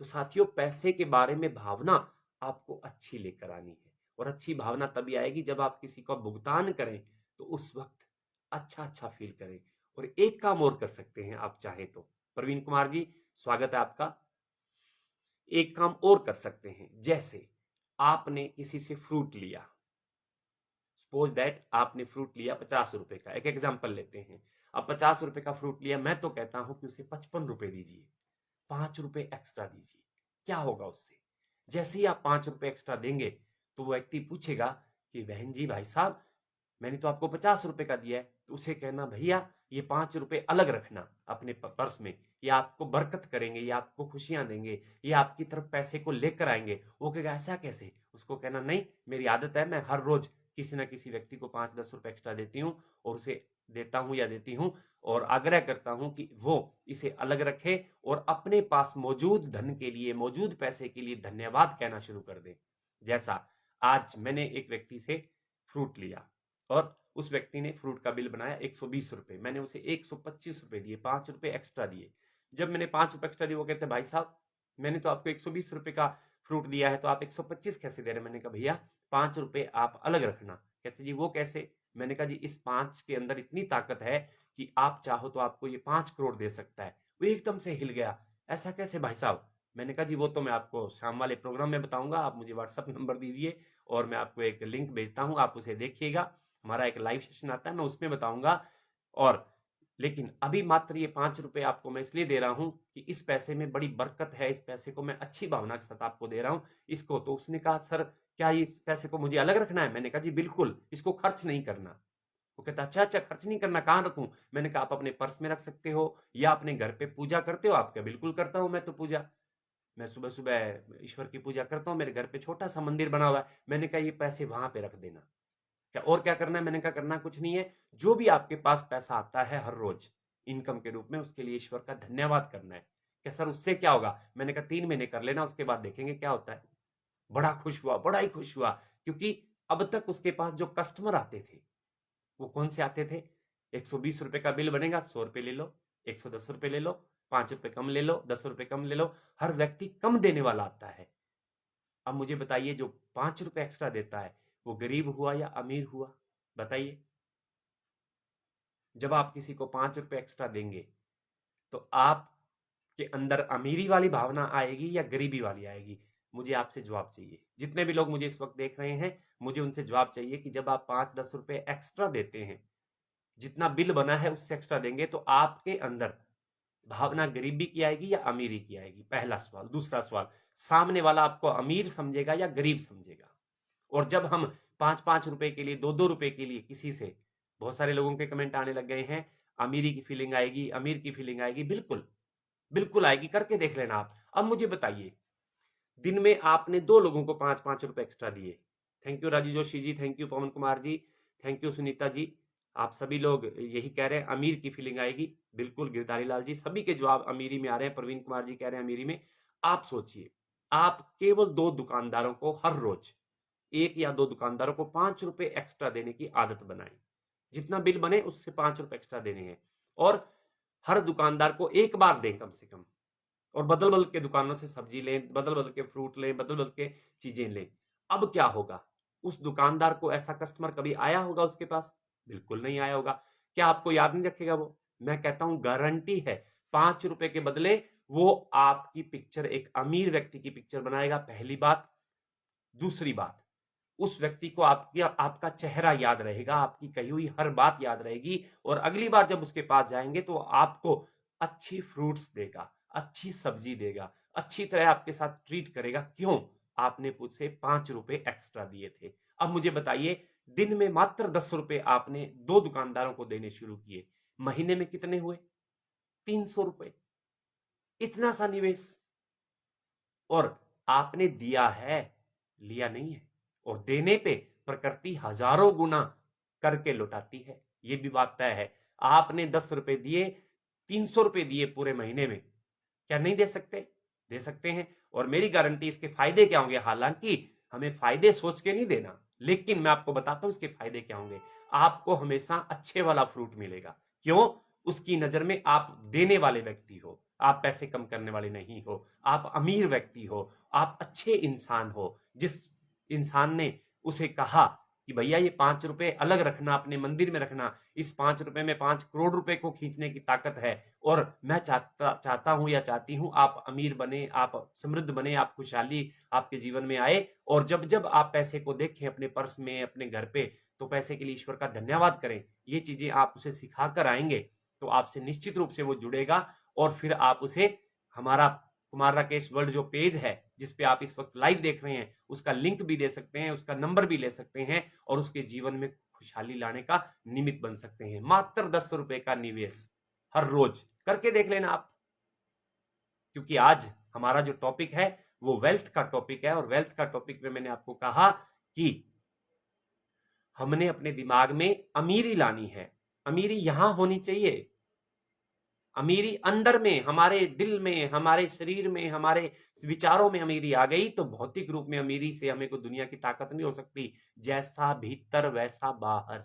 A: तो साथियों, पैसे के बारे में भावना आपको अच्छी लेकर आनी है, और अच्छी भावना तभी आएगी जब आप किसी को भुगतान करें तो उस वक्त अच्छा फील करें। और एक काम और कर सकते हैं आप चाहे तो, प्रवीण कुमार जी स्वागत है आपका। एक काम और कर सकते हैं, जैसे आपने किसी से फ्रूट लिया, सपोज दैट आपने फ्रूट लिया 50 रुपए का, एक एग्जांपल लेते हैं। अब 50 रुपए का फ्रूट लिया, मैं तो कहता हूं कि उसे 55 रुपए दीजिए, 5 रुपए एक्स्ट्रा दीजिए। क्या होगा उससे? जैसे ही आप 5 रुपए एक्स्ट्रा देंगे तो वो व्यक्ति पूछेगा कि बहन जी, भाई साहब, मैंने तो आपको 50 रुपए का दिया है। तो उसे कहना, भैया ये 5 रुपए अलग रखना अपने पर्स में, ये आपको बरकत करेंगे, ये आपको खुशियां देंगे, ये आपकी तरफ पैसे को लेकर आएंगे। वो कहेगा ऐसा कैसे? उसको कहना, नहीं मेरी आदत है, मैं हर रोज किसी ना किसी व्यक्ति को 5-10 रुपए एक्स्ट्रा देती हूँ, और उसे देता हूँ या देती हूँ, और आग्रह करता हूं कि वो इसे अलग रखे और अपने पास मौजूद धन के लिए, मौजूद पैसे के लिए धन्यवाद कहना शुरू कर दे। जैसा आज मैंने एक व्यक्ति से फ्रूट लिया और उस व्यक्ति ने फ्रूट का बिल बनाया 120 रुपए, मैंने उसे 125 रुपए दिए, 5 रुपए एक्स्ट्रा दिए। जब मैंने 5 रुपए एक्स्ट्रा दिए, वो कहते, भाई साहब मैंने तो आपको 120 रुपए का फ्रूट दिया है, तो आप 125 कैसे दे रहे? मैंने कहा भैया 5 रुपए आप अलग रखना। कहते जी वो कैसे? मैंने कहा जी इस 5 के अंदर इतनी ताकत है कि आप चाहो तो आपको ये 5 करोड़ दे सकता है। वो एकदम से हिल गया, ऐसा कैसे भाई साहब? मैंने कहा जी वो तो मैं आपको शाम वाले प्रोग्राम में बताऊंगा, आप मुझे व्हाट्सअप नंबर दीजिए और मैं आपको एक लिंक भेजता हूं, आप उसे देखिएगा। हमारा एक लाइव सेशन आता है, मैं उसमें बताऊंगा। और लेकिन अभी मात्र ये 5 रुपए आपको मैं इसलिए दे रहा हूं कि इस पैसे में बड़ी बरकत है, इस पैसे को मैं अच्छी भावना के साथ आपको दे रहा हूं इसको। तो उसने कहा, सर क्या ये पैसे को मुझे अलग रखना है? मैंने कहा जी बिल्कुल, इसको खर्च नहीं करना। वो कहता, अच्छा खर्च नहीं करना, कहां रखूं? मैंने कहा आप अपने पर्स में रख सकते हो, या अपने घर पे पूजा करते हो? आप क्या? बिल्कुल करता हूं मैं तो पूजा, मैं सुबह सुबह ईश्वर की पूजा करता हूं, मेरे घर पे छोटा सा मंदिर बना हुआ है। मैंने कहा ये पैसे वहां पे रख देना। क्या और क्या करना है? मैंने कहा करना कुछ नहीं है, जो भी आपके पास पैसा आता है हर रोज इनकम के रूप में, उसके लिए ईश्वर का धन्यवाद करना है। क्या सर उससे क्या होगा? मैंने कहा 3 महीने कर लेना, उसके बाद देखेंगे क्या होता है। बड़ा खुश हुआ, बड़ा ही खुश हुआ, क्योंकि अब तक उसके पास जो कस्टमर आते थे वो कौन से आते थे? 120 रुपए का बिल बनेगा, 100 रुपए ले लो, 110 रुपए ले लो, 5 रुपए कम ले लो, 10 रुपए कम ले लो, हर व्यक्ति कम देने वाला आता है। अब मुझे बताइए, जो 5 रुपए एक्स्ट्रा देता है वो गरीब हुआ या अमीर हुआ? बताइए। जब आप किसी को 5 रुपए एक्स्ट्रा देंगे तो आपके अंदर अमीरी वाली भावना आएगी या गरीबी वाली आएगी? मुझे आपसे जवाब चाहिए। जितने भी लोग मुझे इस वक्त देख रहे हैं, मुझे उनसे जवाब चाहिए कि जब आप 5-10 रुपए एक्स्ट्रा देते हैं, जितना बिल बना है उससे एक्स्ट्रा देंगे, तो आपके अंदर भावना गरीबी की आएगी या अमीरी की आएगी? पहला सवाल। दूसरा सवाल, सामने वाला आपको अमीर समझेगा या गरीब समझेगा? और जब हम 5-5 रुपए के लिए, 2-2 रुपए के लिए किसी से, बहुत सारे लोगों के कमेंट आने लग गए हैं, अमीरी की फीलिंग आएगी, अमीर की फीलिंग आएगी। बिल्कुल बिल्कुल आएगी, करके देख लेना आप। अब मुझे बताइए, दिन में आपने 2 लोगों को 5-5 रुपए एक्स्ट्रा दिए। Thank you Raju Joshi ji, thank you Pavan Kumar ji, thank you Sunita ji. आप सभी लोग यही कह रहे हैं अमीर की फीलिंग आएगी। बिल्कुल गिरधारी लाल जी, सभी के जवाब अमीरी में आ रहे हैं। प्रवीण कुमार जी कह रहे हैं अमीरी में। आप सोचिए, आप केवल 2 दुकानदारों को हर रोज, 1 या 2 दुकानदारों को 5 रुपए एक्स्ट्रा देने की आदत बनाएं। जितना बिल बने उससे 5 रुपए एक्स्ट्रा देने हैं, और हर दुकानदार को एक बार दें कम से कम। और बदल बदल के दुकानों से सब्जी लें, बदल बदल के फ्रूट लें, बदल बदल के चीजें लें। अब क्या होगा? उस दुकानदार को ऐसा कस्टमर कभी आया होगा उसके पास? बिल्कुल नहीं आया होगा। क्या आपको याद नहीं रखेगा वो? मैं कहता हूं गारंटी है, 5 रुपए के बदले वो आपकी पिक्चर, एक अमीर व्यक्ति की पिक्चर बनाएगा, पहली बात। दूसरी बात, उस व्यक्ति को आपका चेहरा याद रहेगा, आपकी कही हुई हर बात याद रहेगी, और अगली बार जब उसके पास जाएंगे तो आपको अच्छी फ्रूट्स देगा, अच्छी सब्जी देगा, अच्छी तरह आपके साथ ट्रीट करेगा। क्यों? आपने मुझसे 5 रुपए एक्स्ट्रा दिए थे। अब मुझे बताइए, दिन में मात्र 10 रुपए आपने 2 दुकानदारों को देने शुरू किए, महीने में कितने हुए? 300 रुपए। इतना सा निवेश, और आपने दिया है, लिया नहीं है। और देने पे प्रकृति हजारों गुना करके लौटाती है, ये भी बात तय है। आपने 10 रुपए दिए, 300 रुपए दिए पूरे महीने में, क्या नहीं दे सकते? दे सकते हैं। और मेरी गारंटी, इसके फायदे क्या होंगे, हालांकि हमें फायदे सोच के नहीं देना, लेकिन मैं आपको बताता हूं इसके फायदे क्या होंगे। आपको हमेशा अच्छे वाला फ्रूट मिलेगा। क्यों? उसकी नजर में आप देने वाले व्यक्ति हो, आप पैसे कम करने वाले नहीं हो, आप अमीर व्यक्ति हो, आप अच्छे इंसान हो। जिस इंसान ने उसे कहा कि भैया ये 5 रुपए अलग रखना, अपने मंदिर में रखना, इस 5 रुपए में 5 करोड़ रुपए को खींचने की ताकत है, और मैं चाहता हूं या चाहती हूं आप अमीर बने, आप समृद्ध बने, आप खुशहाली आपके जीवन में आए। और जब जब आप पैसे को देखें अपने पर्स में, अपने घर पे, तो पैसे के लिए ईश्वर का धन्यवाद करें। ये चीजें आप उसे सिखा कर आएंगे तो आपसे निश्चित रूप से वो जुड़ेगा। और फिर आप उसे, हमारा कुमार राकेश वर्ल्ड जो पेज है जिस पे आप इस वक्त लाइव देख रहे हैं, उसका लिंक भी दे सकते हैं, उसका नंबर भी ले सकते हैं, और उसके जीवन में खुशहाली लाने का निमित्त बन सकते हैं। मात्र 10 रुपए का निवेश हर रोज करके देख लेना आप। क्योंकि आज हमारा जो टॉपिक है वो वेल्थ का टॉपिक है, और वेल्थ का टॉपिक में मैंने आपको कहा कि हमने अपने दिमाग में अमीरी लानी है। अमीरी यहां होनी चाहिए, अमीरी अंदर में, हमारे दिल में, हमारे शरीर में, हमारे विचारों में अमीरी आ गई तो भौतिक रूप में अमीरी से हमें कोई दुनिया की ताकत नहीं हो सकती। जैसा भीतर वैसा बाहर,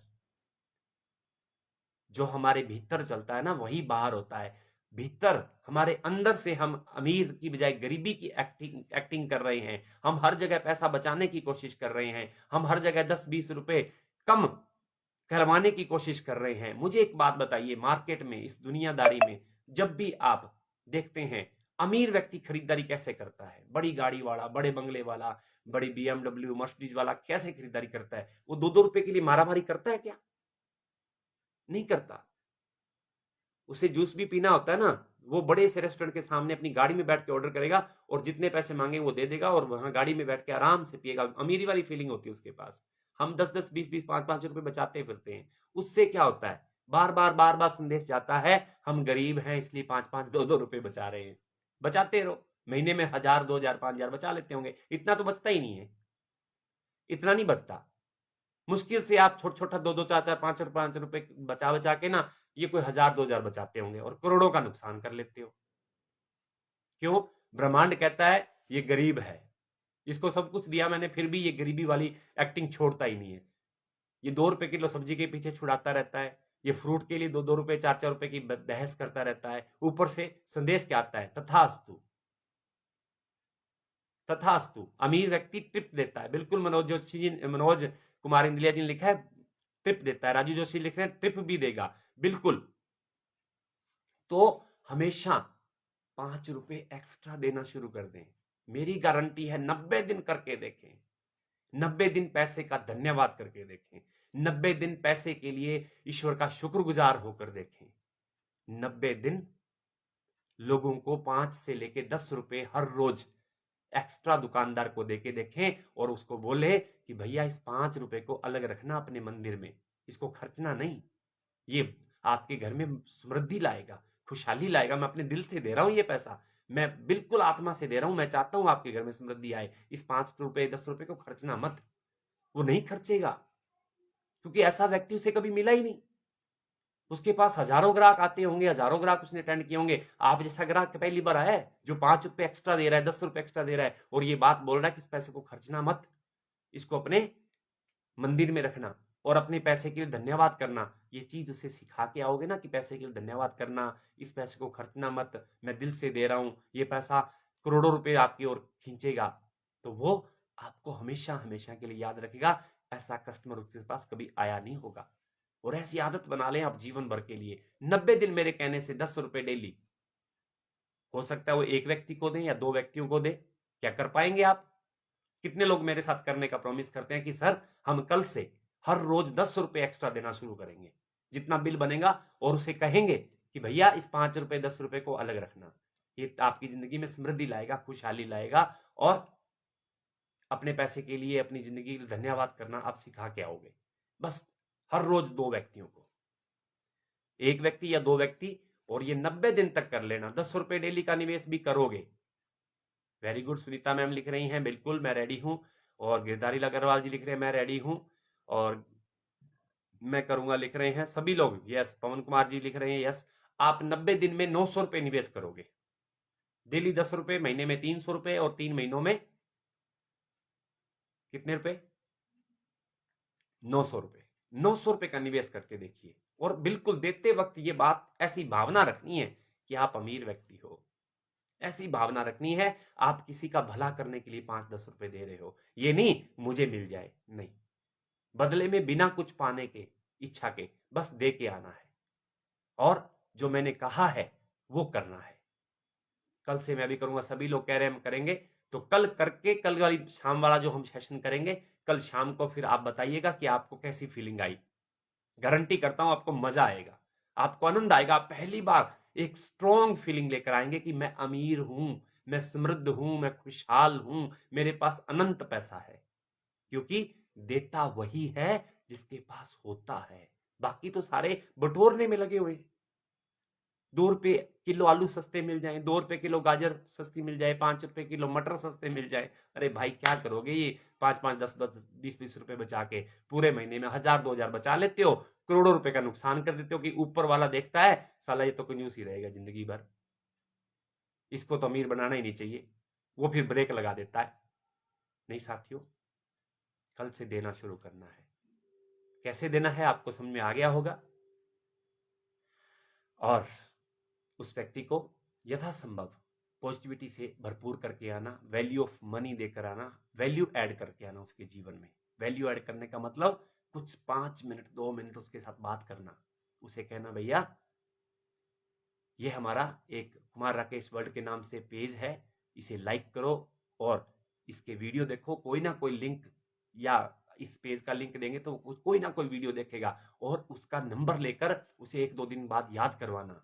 A: जो हमारे भीतर चलता है ना वही बाहर होता है। भीतर हमारे अंदर से हम अमीर की बजाय गरीबी की एक्टिंग कर रहे हैं, हम हर जगह पैसा बचाने की कोशिश कर रहे हैं, हम हर जगह 10-20 रुपए कम करवाने की कोशिश कर रहे हैं। मुझे एक बात बताइए, मार्केट में, इस दुनियादारी में, जब भी आप देखते हैं अमीर व्यक्ति खरीदारी कैसे करता है, बड़ी गाड़ी वाला, बड़े बंगले वाला, बड़ी BMW मर्सिडीज वाला कैसे खरीदारी करता है? वो 2-2 रुपए के लिए मारामारी करता है क्या? नहीं करता। उसे जूस भी पीना होता है ना, वो बड़े से रेस्टोरेंट के सामने अपनी गाड़ी में बैठ के ऑर्डर करेगा और जितने पैसे मांगे वो दे देगा और वहां गाड़ी में बैठ के आराम से पिएगा। अमीरी वाली फीलिंग होती है उसके पास। हम 10-10, 20-20, 5-5 रुपए बचाते फिरते हैं। उससे क्या होता है? बार बार संदेश जाता है, हम गरीब हैं इसलिए 5-5, 2-2 रुपए बचा रहे हैं। बचाते रहो, महीने में 1000, 2000, 5000 बचा लेते होंगे। इतना तो बचता ही नहीं है, इतना नहीं बचता। मुश्किल से आप छोटा 2-2, 4-4, 5 रुपए बचा बचा के ना, ये कोई 1000-2000 बचाते होंगे और करोड़ों का नुकसान कर लेते हो। क्यों? ब्रह्मांड कहता है ये गरीब है, इसको सब कुछ दिया मैंने फिर भी ये गरीबी वाली एक्टिंग छोड़ता ही नहीं है। ये 2 रुपए किलो सब्जी के पीछे छुड़ाता रहता है, ये फ्रूट के लिए 2-2 रुपए, 4-4 रुपए की बहस करता रहता है। ऊपर से संदेश क्या आता है? तथास्तु, तथास्तु। अमीर व्यक्ति टिप देता है, बिल्कुल। मनोज कुमार इंदलिया जी ने लिखा है टिप देता है, राजू जोशी लिख रहे हैं टिप भी देगा, बिल्कुल। तो हमेशा 5 रुपए एक्स्ट्रा देना शुरू कर दें। मेरी गारंटी है, 90 दिन करके देखें, 90 दिन पैसे का धन्यवाद करके देखें, 90 दिन पैसे के लिए ईश्वर का शुक्रगुजार होकर देखें, 90 दिन लोगों को 5 से लेके 10 रुपए हर रोज एक्स्ट्रा दुकानदार को देके देखें और उसको बोले कि भैया इस 5 रुपए को अलग रखना अपने मंदिर में, इसको खर्चना नहीं, ये आपके घर में समृद्धि लाएगा, खुशहाली लाएगा। मैं अपने दिल से दे रहा हूं ये पैसा, मैं बिल्कुल आत्मा से दे रहा हूं, मैं चाहता हूं आपके घर में समृद्धि आए। इस 5 रुपए 10 रुपए को खर्चना मत। वो नहीं खर्चेगा, क्योंकि ऐसा व्यक्ति उसे कभी मिला ही नहीं। उसके पास हजारों ग्राहक आते होंगे, हजारों ग्राहक उसने अटेंड किए होंगे। आप जैसा ग्राहक पहली बार आया है जो 5 रुपए एक्स्ट्रा दे रहा है, 10 रुपए एक्स्ट्रा दे रहा है और ये बात बोल रहा है कि इस पैसे को खर्चना मत, इसको अपने मंदिर में रखना और अपने पैसे के लिए धन्यवाद करना। ये चीज उसे सिखा के आओगे ना कि पैसे के लिए धन्यवाद करना, इस पैसे को खर्चना मत, मैं दिल से दे रहा हूं, ये पैसा करोड़ों रुपए आपकी ओर खींचेगा, तो वो आपको हमेशा हमेशा के लिए याद रखेगा। ऐसा कस्टमर उसके पास कभी आया नहीं होगा। और ऐसी आदत बना लें आप जीवन भर के लिए। 90 दिन मेरे कहने से 10 रुपए डेली, हो सकता है वो एक व्यक्ति को दें या 2 व्यक्तियों को दें। क्या कर पाएंगे आप? कितने लोग मेरे साथ करने का प्रॉमिस करते हैं कि सर हम कल से हर रोज 10 रुपए एक्स्ट्रा देना शुरू करेंगे, जितना बिल बनेगा, और उसे कहेंगे कि भैया इस 5 रुपए 10 रुपए को अलग रखना, ये आपकी जिंदगी में समृद्धि लाएगा, खुशहाली लाएगा, और अपने पैसे के लिए, अपनी जिंदगी के लिए धन्यवाद करना आप सिखा के आओगे। बस हर रोज 2 व्यक्तियों को, 1 व्यक्ति या 2 व्यक्ति, और ये 90 दिन तक कर लेना। 10 रुपए डेली का निवेश भी करोगे। वेरी गुड, सुनीता मैम लिख रही हैं बिल्कुल मैं रेडी हूं, और गिरधारी अग्रवाल जी लिख रहे हैं मैं रेडी हूं और मैं करूंगा, लिख रहे हैं सभी लोग। यस, पवन कुमार जी लिख रहे हैं यस। आप 90 दिन में 900 रुपए निवेश करोगे, डेली 10 रुपए, महीने में 300 रुपए और 3 महीनों में कितने रुपए? 900 रुपए। 900 रुपए का निवेश करके देखिए। और बिल्कुल देते वक्त ये बात ऐसी भावना रखनी है कि आप अमीर व्यक्ति हो, ऐसी भावना रखनी है आप किसी का भला करने के लिए 5-10 रुपए दे रहे हो, ये नहीं मुझे मिल जाए, नहीं, बदले में बिना कुछ पाने के, इच्छा के, बस दे के आना है और जो मैंने कहा है वो करना है। कल से मैं भी करूंगा, सभी लोग कह रहे हैं हम करेंगे, तो कल करके कल वाली शाम वाला जो हम सेशन करेंगे, कल शाम को फिर आप बताइएगा कि आपको कैसी फीलिंग आई। गारंटी करता हूं आपको मजा आएगा, आपको आनंद आएगा। आप पहली बार एक स्ट्रॉन्ग फीलिंग लेकर आएंगे कि मैं अमीर हूं, मैं समृद्ध हूं, मैं खुशहाल हूं, मेरे पास अनंत पैसा है। क्योंकि देता वही है जिसके पास होता है, बाकी तो सारे बटोरने में लगे हुए। 2 रुपए किलो आलू सस्ते मिल जाए, 2 रुपए किलो गाजर सस्ती मिल जाए, 5 रुपए किलो मटर सस्ते मिल जाए, अरे भाई क्या करोगे ये 5-5, 10-10, 20-20 रुपए बचा के? पूरे महीने में 1000-2000 बचा लेते हो, करोड़ों रुपए का नुकसान कर देते हो कि ऊपर वाला देखता है साला ये तो कंजूस ही रहेगा जिंदगी भर, इसको तो अमीर बनाना ही नहीं चाहिए, वो फिर ब्रेक लगा देता है। नहीं साथियों, कल से देना शुरू करना है। कैसे देना है आपको समझ में आ गया होगा। और उस व्यक्ति को यथासंभव पॉजिटिविटी से भरपूर करके आना, वैल्यू ऑफ मनी देकर आना, वैल्यू ऐड करके आना उसके जीवन में। वैल्यू ऐड करने का मतलब कुछ 5 मिनट 2 मिनट उसके साथ बात करना, उसे कहना भैया ये हमारा एक कुमार राकेश वर्ल्ड के नाम से पेज है, इसे लाइक करो और इसके वीडियो देखो, कोई ना कोई लिंक या इस पेज का लिंक देंगे तो कोई ना कोई वीडियो देखेगा, और उसका नंबर लेकर उसे 1-2 दिन बाद याद करवाना।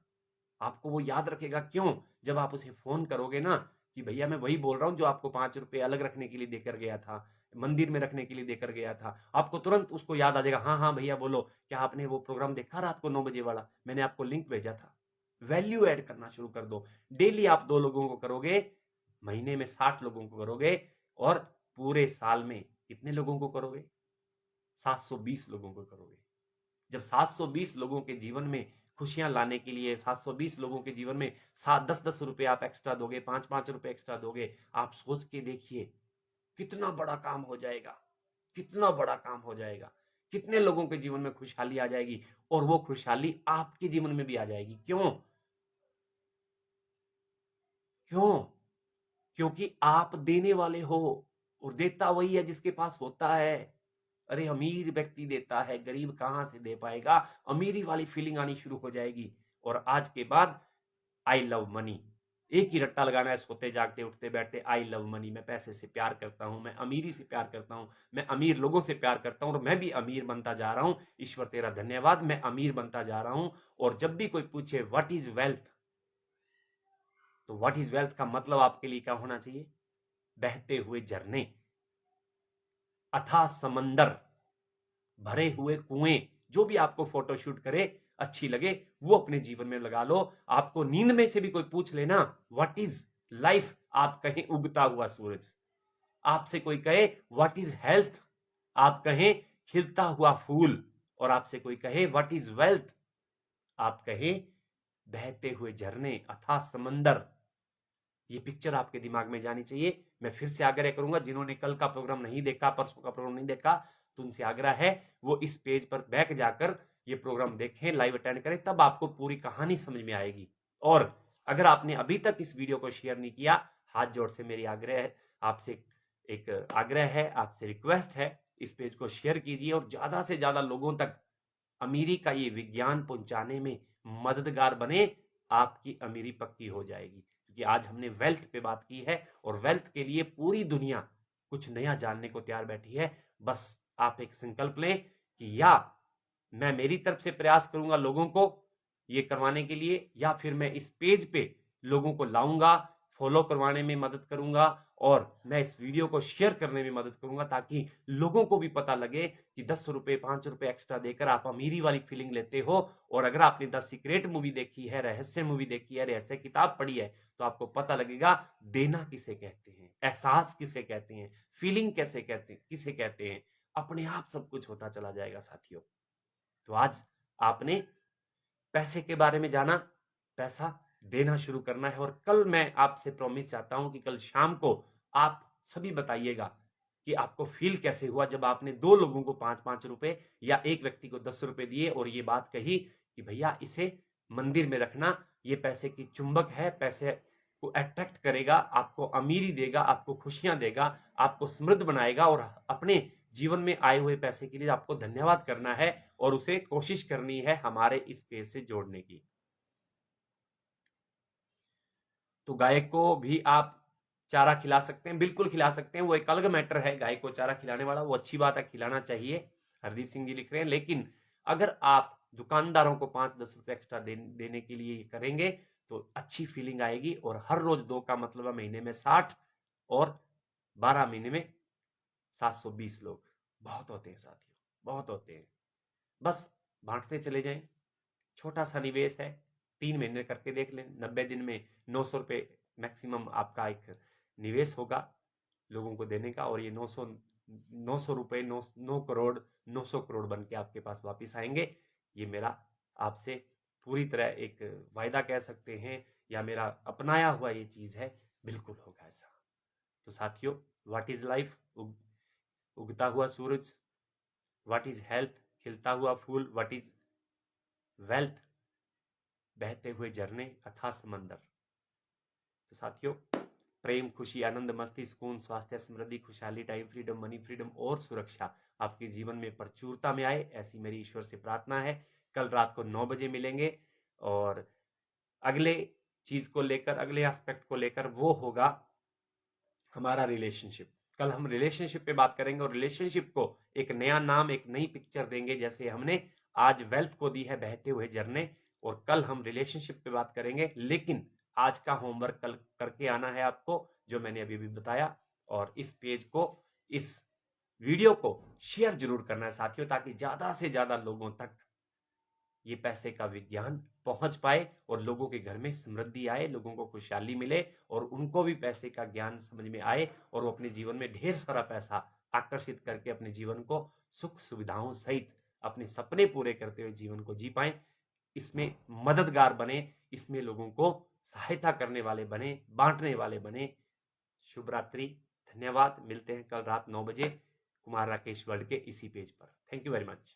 A: आपको वो याद रखेगा, क्यों? जब आप उसे फोन करोगे ना कि भैया मैं वही बोल रहा हूं जो आपको 5 रुपए अलग रखने के लिए देकर गया था, मंदिर में रखने के लिए देकर गया था, आपको तुरंत उसको याद आ जाएगा, हाँ हाँ भैया बोलो, क्या आपने वो प्रोग्राम देखा रात को 9 बजे वाला, मैंने आपको लिंक भेजा था। वैल्यू ऐड करना शुरू कर दो। डेली आप 2 लोगों को करोगे, महीने में 60 लोगों को करोगे, और पूरे साल में कितने लोगों को करोगे? 720 लोगों को करोगे। जब 720 लोगों के जीवन में खुशियां लाने के लिए 720 लोगों के जीवन में 7-10 रुपए आप एक्स्ट्रा दोगे, 5-5 रुपए एक्स्ट्रा दोगे, आप सोच के देखिए कितना बड़ा काम हो जाएगा, कितना बड़ा काम हो जाएगा, कितने लोगों के जीवन में खुशहाली आ जाएगी, और वो खुशहाली आपके जीवन में भी आ जाएगी। क्यों? क्यों? क्योंकि आप देने वाले हो, और देता वही है जिसके पास होता है। अरे अमीर व्यक्ति देता है, गरीब कहां से दे पाएगा? अमीरी वाली फीलिंग आनी शुरू हो जाएगी। और आज के बाद आई लव मनी, एक ही रट्टा लगाना है सोते जागते उठते बैठते, आई लव मनी, मैं पैसे से प्यार करता हूं, मैं अमीरी से प्यार करता हूं, मैं अमीर लोगों से प्यार करता हूं, और मैं भी अमीर बनता जा रहा हूं। ईश्वर तेरा धन्यवाद, मैं अमीर बनता जा रहा हूं। और जब भी कोई पूछे व्हाट इज वेल्थ, तो व्हाट इज वेल्थ का मतलब आपके लिए क्या होना चाहिए? बहते हुए झरने, अथाह समंदर, भरे हुए कुएं, जो भी आपको फोटोशूट करे अच्छी लगे वो अपने जीवन में लगा लो। आपको नींद में से भी कोई पूछ लेना व्हाट इज लाइफ, आप कहें उगता हुआ सूरज। आपसे कोई कहे व्हाट इज हेल्थ, आप कहें खिलता हुआ फूल। और आपसे कोई कहे व्हाट इज वेल्थ, आप कहें बहते हुए झरने, अथाह समंदर। ये पिक्चर आपके दिमाग में जानी चाहिए। मैं फिर से आग्रह करूंगा, जिन्होंने कल का प्रोग्राम नहीं देखा, परसों का प्रोग्राम नहीं देखा, तो उनसे आग्रह है वो इस पेज पर बैक जाकर ये प्रोग्राम देखें, लाइव अटेंड करें, तब आपको पूरी कहानी समझ में आएगी। और अगर आपने अभी तक इस वीडियो को शेयर नहीं किया, हाथ जोड़ से मेरी आग्रह है आपसे, एक आग्रह है आपसे, रिक्वेस्ट है, इस पेज को शेयर कीजिए और ज्यादा से ज्यादा लोगों तक अमीरी का ये विज्ञान पहुंचाने में मददगार बने। आपकी अमीरी पक्की हो जाएगी। क्योंकि आज हमने वेल्थ पे बात की है, और वेल्थ के लिए पूरी दुनिया कुछ नया जानने को तैयार बैठी है। बस आप एक संकल्प लें कि या मैं मेरी तरफ से प्रयास करूंगा लोगों को ये करवाने के लिए, या फिर मैं इस पेज पे लोगों को लाऊंगा, फॉलो करवाने में मदद करूंगा, और मैं इस वीडियो को शेयर करने में मदद करूंगा, ताकि लोगों को भी पता लगे कि 10 रुपए 5 रुपए एक्स्ट्रा देकर आप अमीरी वाली फीलिंग लेते हो। और अगर आपने द सीक्रेट मूवी देखी है, रहस्य मूवी देखी है, रहस्य किताब पढ़ी है, तो आपको पता लगेगा देना किसे कहते हैं, एहसास किसे कहते हैं, फीलिंग कैसे कहते हैं, किसे कहते हैं। अपने आप सब कुछ होता चला जाएगा साथियों। तो आज आपने पैसे के बारे में जाना, पैसा देना शुरू करना है। और कल मैं आपसे प्रॉमिस चाहता हूं कि कल शाम को आप सभी बताइएगा कि आपको फील कैसे हुआ जब आपने 2 लोगों को 5-5 रुपए या एक व्यक्ति को 10 रुपए दिए और ये बात कही कि भैया इसे मंदिर में रखना, ये पैसे की चुंबक है, पैसे को अट्रैक्ट करेगा, आपको अमीरी देगा, आपको खुशियां देगा, आपको समृद्ध बनाएगा और अपने जीवन में आए हुए पैसे के लिए आपको धन्यवाद करना है और उसे कोशिश करनी है हमारे इस पेज से जोड़ने की। तो गाय को भी आप चारा खिला सकते हैं, बिल्कुल खिला सकते हैं, वो एक अलग मैटर है। गाय को चारा खिलाने वाला वो अच्छी बात है, खिलाना चाहिए। हरदीप सिंह जी लिख रहे हैं, लेकिन अगर आप दुकानदारों को 5-10 रुपए एक्स्ट्रा देने के लिए करेंगे तो अच्छी फीलिंग आएगी। और हर रोज 2 का मतलब है महीने में 60 और 12 महीने में 720 लोग बहुत होते हैं साथियों, बहुत होते हैं। बस बांटते चले जाएं, छोटा सा निवेश है, 3 महीने करके देख लें, 90 दिन में 900 रुपये मैक्सिमम आपका एक निवेश होगा लोगों को देने का। और ये 900 रुपये 9 करोड़ 900 करोड़ बन के आपके पास वापिस आएंगे। ये मेरा आपसे पूरी तरह एक वायदा कह सकते हैं, या मेरा अपनाया हुआ ये चीज़ है, बिल्कुल होगा ऐसा। तो साथियों, व्हाट इज लाइफ? उगता हुआ सूरज। What is health? खिलता हुआ फूल। What is wealth? बहते हुए झरने अथाह समंदर। तो साथियों, प्रेम, खुशी, आनंद, मस्ती, सुकून, स्वास्थ्य, समृद्धि, खुशहाली, टाइम फ्रीडम, मनी फ्रीडम और सुरक्षा आपके जीवन में प्रचुरता में आए, ऐसी मेरी ईश्वर से प्रार्थना है। कल रात को 9 बजे मिलेंगे और अगले चीज को लेकर, अगले एस्पेक्ट को लेकर, वो होगा हमारा रिलेशनशिप। कल हम रिलेशनशिप पे बात करेंगे और रिलेशनशिप को एक नया नाम, एक नई पिक्चर देंगे, जैसे हमने आज वेल्थ को दी है बहते हुए झरने। और कल हम रिलेशनशिप पे बात करेंगे, लेकिन आज का होमवर्क कल करके आना है आपको, जो मैंने अभी भी बताया। और इस पेज को, इस वीडियो को शेयर जरूर करना है साथियों, ताकि ज्यादा से ज्यादा लोगों तक ये पैसे का विज्ञान पहुंच पाए और लोगों के घर में समृद्धि आए, लोगों को खुशहाली मिले और उनको भी पैसे का ज्ञान समझ में आए और वो अपने जीवन में ढेर सारा पैसा आकर्षित करके अपने जीवन को सुख सुविधाओं सहित अपने सपने पूरे करते हुए जीवन को जी पाए। इसमें मददगार बने, इसमें लोगों को सहायता करने वाले बने, बांटने वाले बने। शुभ रात्रि, धन्यवाद। मिलते हैं कल रात 9 बजे कुमार राकेश वर्ल्ड के इसी पेज पर। Thank you very much.